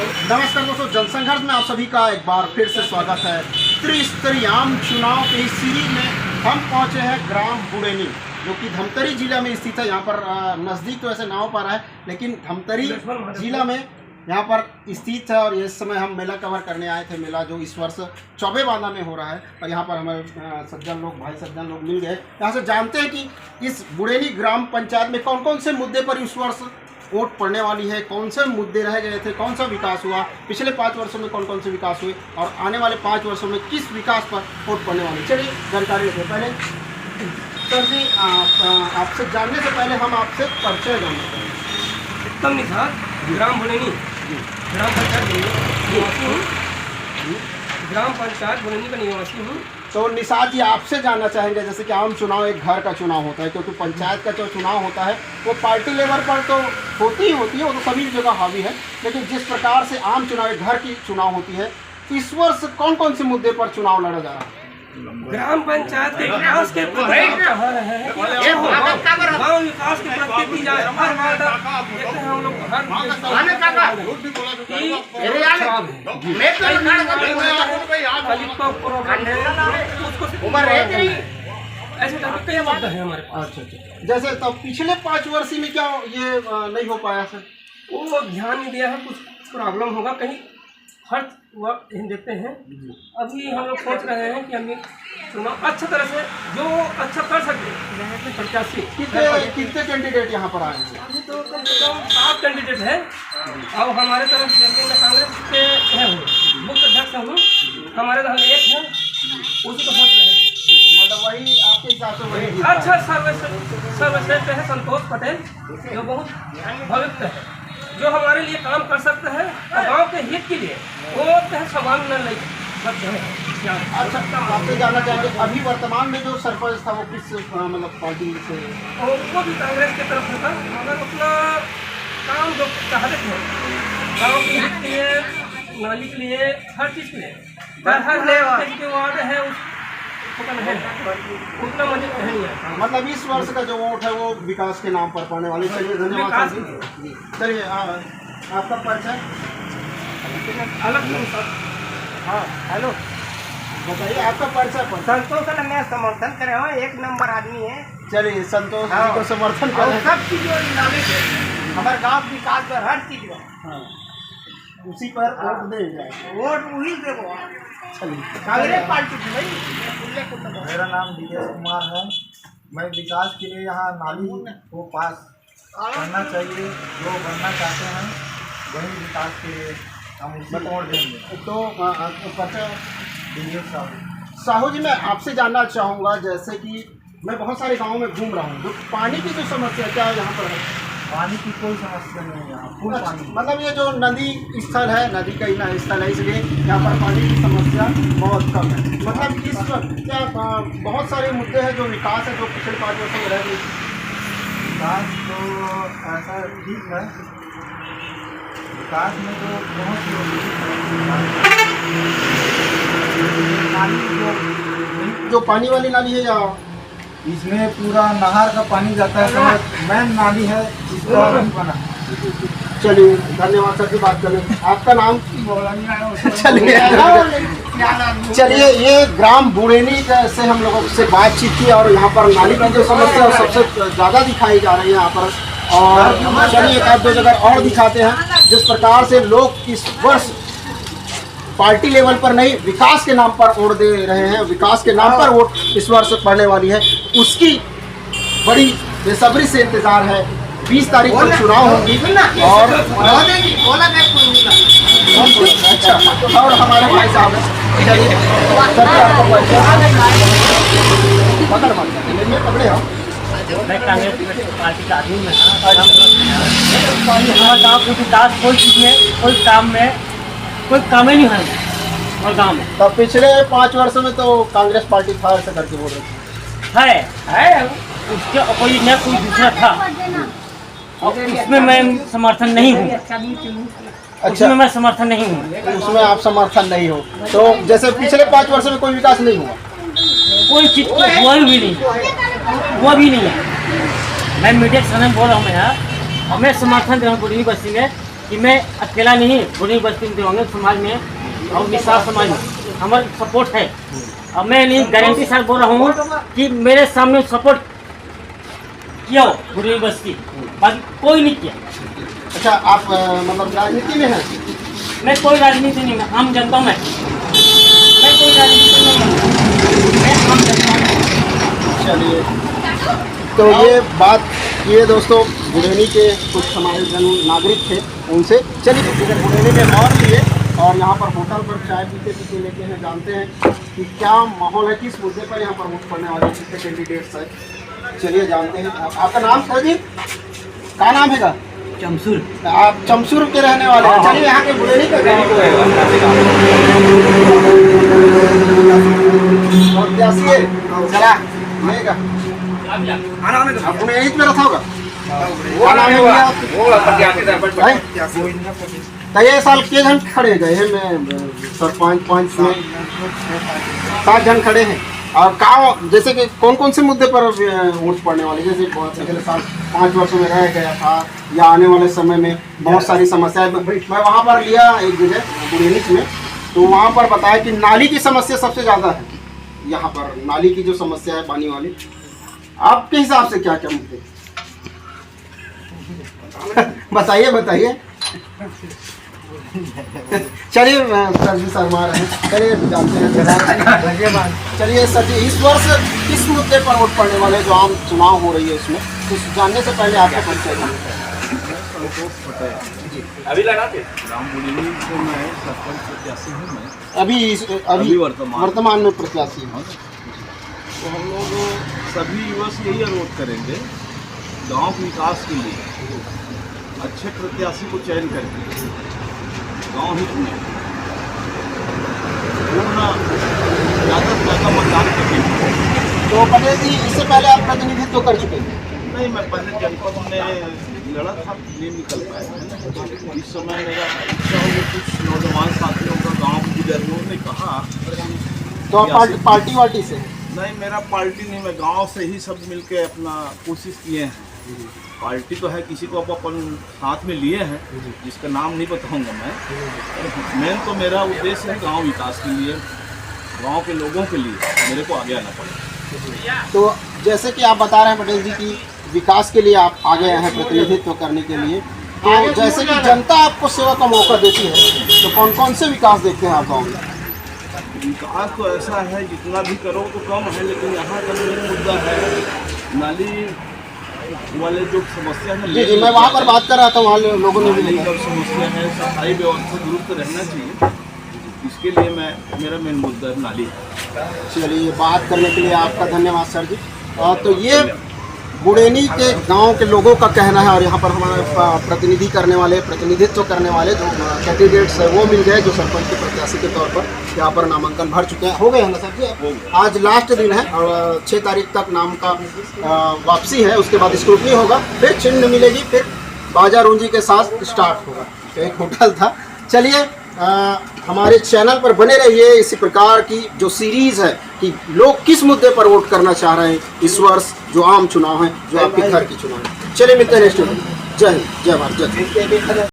नमस्कार दोस्तों, जनसंघर्ष में आप सभी का एक बार फिर से स्वागत है। त्रिस्तरीय आम चुनाव के इस सीरीज में हम पहुंचे हैं ग्राम बुड़ेनी, जो कि धमतरी जिला में स्थित है। यहाँ पर नज़दीक तो ऐसे नाव पर है, लेकिन धमतरी जिला में यहाँ पर स्थित है। और इस समय हम मेला कवर करने आए थे। मेला जो इस वर्ष चौबे बांधा में हो रहा है, और यहाँ पर हमारे सज्जन लोग, भाई सज्जन लोग मिल गए। यहाँ से जानते हैं कि इस बुड़ेनी ग्राम पंचायत में कौन कौन से मुद्दे पर इस वर्ष वोट पड़ने वाली है, कौन से मुद्दे रह गए थे, कौन सा विकास हुआ, पिछले 5 वर्षों में कौन कौन से विकास हुए, और आने वाले 5 वर्षों में किस विकास पर वोट पड़ने वाली। चलिए जानकारी लेते हैं। पहले सर जी, आपसे जानने से पहले हम आपसे परिचय जानना चाहेंगे। उत्तम निषाद, ग्राम बुड़ेनी, ग्राम पंचायत बुड़ेनी का निवासी हूँ। तो निषाद जी, आपसे जानना चाहेंगे, जैसे कि आम चुनाव एक घर का चुनाव होता है, क्योंकि पंचायत का जो चुनाव होता है वो पार्टी लेवल पर तो होती है, वो तो सभी जगह हावी है। लेकिन जिस प्रकार से आम चुनाव एक घर की चुनाव होती है, इस वर्ष कौन कौन से मुद्दे पर चुनाव लड़ा जा रहा है? ग्राम पंचायत के विकास के प्रति गाँव विकास के प्रति दी जाए। हर वार्ड देखते हैं हम लोग, ऐसे कई मुद्दे हैं हमारे पास। अच्छा। जैसे तो पिछले 5 वर्ष में क्या ये नहीं हो पाया सर? वो ध्यान नहीं दिया है, कुछ प्रॉब्लम होगा कहीं, हर वक्त देखते हैं। अभी हम लोग सोच रहे हैं कि हम चुनाव अच्छा तरह से जो अच्छा कर सकते प्रत्याशी। कितने कैंडिडेट यहाँ पर आए हैं? अभी तो कम से कम 7 कैंडिडेट है। अब हमारे तरफ से कांग्रेस के है, मुख्य अध्यक्ष हूँ, हमारे तरफ एक है, उसी को सोच रहे हैं। मतलब वही आपके हिसाब से वही अच्छा सर्वश्रेष्ठ है संतोष पटेल, जो बहुत भविष्य है, जो हमारे लिए काम कर सकते हैं और गांव के हित के लिए वो सवाल न ले सकते हैं। अच्छा, आपसे जानना चाहेंगे, अभी वर्तमान में जो सरपंच था वो किस मतलब पार्टी से? उनको भी कांग्रेस की तरफ से था, मगर अपना काम जो चाहते थे गाँव के हित के लिए, नाली के लिए, हर चीज़ के लिए, हर जो वार्ड है उतना मदद नहीं है। मतलब इस वर्ष का जो वोट है वो विकास के नाम पर पड़ने वाली। चलिए, धन्यवाद जी। चलिए, आपका परिचय अलग सर। हाँ, हेलो, बताइए आपका परिचय। संतोष ने मैं समर्थन करे हो, 1 नंबर आदमी है। चलिए, संतोष जी को समर्थन करें। सब चीज हमारे गाँव विकास पर हर चीज हाँ, उसी पर वोट दे जाए। वोट वही देवो। कांग्रेस पार्टी की मेरा नाम दिनेश कुमार है। मैं विकास के लिए यहाँ नाली को पास करना चाहिए, जो बनना चाहते हैं वही विकास के लिए हम उसी वोट देंगे। तो दिनेश साहू जी, मैं आपसे जानना चाहूँगा, जैसे कि मैं बहुत सारे गाँवों में घूम रहा हूँ, जो पानी की जो समस्या क्या है यहाँ पर है? पानी की कोई समस्या नहीं है यहाँ, फुल पानी। मतलब ये जो नदी स्थल है, नदी का ही स्थल है, इसलिए यहाँ पर पानी की समस्या बहुत कम है। मतलब इस वक्त क्या बहुत सारे मुद्दे हैं जो विकास है, जो पिछले 5 वर्षों में रह गए? विकास तो ऐसा ठीक है, विकास में तो बहुत नाली जो पानी वाली नाली है, या इसमें पूरा नहर का पानी जाता है, मेन नाली है, इसका नहीं बना। चलिए, धन्यवाद सर जी, बात करने। आपका नाम? चलिए, ये ग्राम बुड़ेनी से हम लोगों से बातचीत की, और यहाँ पर नाली की जो समस्या सबसे ज़्यादा दिखाई जा रही है यहाँ पर। और चलिए, 1-2 जगह और दिखाते हैं, जिस प्रकार से लोग इस वर्ष पार्टी लेवल पर नहीं, विकास के नाम पर वोट दे रहे हैं। विकास के नाम पर वोट इस वर्ष पड़ने वाली है, उसकी बड़ी बेसब्री से इंतजार है। 20 तारीख को चुनाव होगी, और अच्छा, और हमारे भाई साहब हैं। चलिए, पकड़े हम। मैं कांग्रेस पार्टी का आदमी में हमारे गाँव के विकास कोई चीज़ में, कोई काम में कोई काम ही नहीं है और गाँव में। तो पिछले 5 वर्षों में तो कांग्रेस पार्टी था, ऐसा करके बोल रहे है उसके अपोजिट में कोई दूसरा था, और उसमें मैं समर्थन नहीं हूँ। अच्छा, उसमें मैं समर्थन नहीं हूँ। उसमें आप समर्थन नहीं हो, तो जैसे पिछले 5 वर्षों में कोई विकास नहीं हुआ, कोई चीज़ हुआ भी नहीं है। मैं मीडिया के सामने बोल रहा हूँ, मैं हमें समर्थन दे रहा हूँ बुड़ेनी बस्ती में कि मैं अकेला नहीं, बुरी बस्ती में दिवंगत समाज में और निषाद समाज में हमारा सपोर्ट है। अब मैं नहीं गारंटी साथ बोल रहा हूँ कि मेरे सामने सपोर्ट किया हो बुरी बस्ती, बाकी कोई नहीं किया। अच्छा, आप मतलब राजनीति में हैं? मैं कोई राजनीति नहीं, मैं आम जनता हूँ। मैं कोई राजनीति नहीं हूँ, मैं आम जनता हूँ। चलिए, तो ये बात ये दोस्तों बुढ़ेनी के कुछ हमारे जन नागरिक थे, उनसे। चलिए इधर बुढ़ेनी में और लिए और यहाँ पर होटल पर चाय पीते पीते लेके हैं, जानते हैं कि क्या माहौल है, किस मुद्दे पर यहाँ पर वोट पड़ने वाले कितने कैंडिडेट्स हैं। चलिए जानते हैं। आपका नाम सर जी क्या नाम है? चमसूर। आप चमसूर के रहने वाले हैं? चलिए, यहाँ के बुढ़ेनी का गाँव और प्यासी है चला मिलेगा। आप बुढ़ेनी में रखा होगा। क्या नाम है भैया? तो ये साल के जन खड़े गए हैं में सरपंच पंच में 7 जन खड़े हैं। और गाँव जैसे कि कौन कौन से मुद्दे पर वोट पड़ने वाले, जैसे पिछले साल 5 वर्षों में रह गया था या आने वाले समय में बहुत सारी समस्याएं। मैं वहाँ पर लिया एक जगह बुढ़ेनी में, तो वहाँ पर बताया कि नाली की समस्या सबसे ज़्यादा है। यहाँ पर नाली की जो समस्या है पानी वाली, आपके हिसाब से क्या क्या मुद्दे? बताइए बताइए। चलिए सर जी शर्मा रहे हैं, चलिए जानते हैं। चलिए सर जी, इस वर्ष किस मुद्दे पर वोट पड़ने वाले, जो आम चुनाव हो रही है उसमें, कुछ जानने से पहले आपका परिचय अभी लगाते राम बुढ़ेनी से मैं सरपंच प्रत्याशी हूँ। मैं अभी वर्तमान में प्रत्याशी हूँ। तो हम लोग सभी युवा से यही अनुरोध करेंगे, गांव के विकास के लिए अच्छे प्रत्याशी को चयन करके गांव हित में पूर्ण ज़्यादा से ज़्यादा मतदान करेंगे। तो पटेल जी, इससे पहले आप प्रतिनिधित्व कर चुके हैं? नहीं, मैं पहले जनपद में लड़ा था, नहीं निकल पाया। इस समय मेरा इच्छा हो कुछ नौजवान साथियों का गाँव के बुजुर्गों ने कहा। तो आप पार्टी वार्टी से? नहीं, मेरा पार्टी नहीं, मैं गांव से ही सब मिलके अपना कोशिश किए हैं। पार्टी तो है, किसी को अपन साथ में लिए हैं जिसका नाम नहीं बताऊंगा मैं। मेन तो मेरा उद्देश्य है गांव विकास के लिए, गांव के लोगों के लिए मेरे को आगे आना पड़ेगा। तो जैसे कि आप बता रहे हैं पटेल जी कि विकास के लिए आप आगे आए हैं प्रतिनिधित्व करने के लिए, तो जैसे कि जनता आपको सेवा का मौका देती है, तो कौन कौन से विकास देखते हैं आप गाँव में? विकास तो ऐसा है जितना भी करो तो कम है, लेकिन यहाँ का मेन मुद्दा है नाली वाले जो समस्या है। जी, मैं वहाँ पर बात कर रहा था, वहाँ लोगों ने भी नाली का समस्या है, सफाई व्यवस्था दुरुस्त रहना चाहिए। इसके लिए मेरा मेन मुद्दा है नाली। चलिए, बात करने के लिए आपका धन्यवाद सर जी। तो ये बुढ़ेनी के गांव के लोगों का कहना है, और यहाँ पर हमारे प्रतिनिधित्व करने वाले जो कैंडिडेट्स है वो मिल गए, जो सरपंच के प्रत्याशी के तौर पर यहाँ पर नामांकन भर चुके हैं। हो गए हैं ना सर जी? आज लास्ट दिन है और 6 तारीख तक नाम का वापसी है, उसके बाद स्क्रूटनी होगा, फिर चिन्ह मिलेगी, फिर बाजा रूंजी के साथ स्टार्ट होगा। तो एक होटल था। चलिए, हमारे चैनल पर बने रहिए। इसी प्रकार की जो सीरीज़ है कि लोग किस मुद्दे पर वोट करना चाह रहे हैं इस वर्ष, जो आम चुनाव है, जो आपके घर की चुनाव है। चलिए मिलते हैं नेक्स्ट वीडियो। जय हिंद, जय भारत, जय।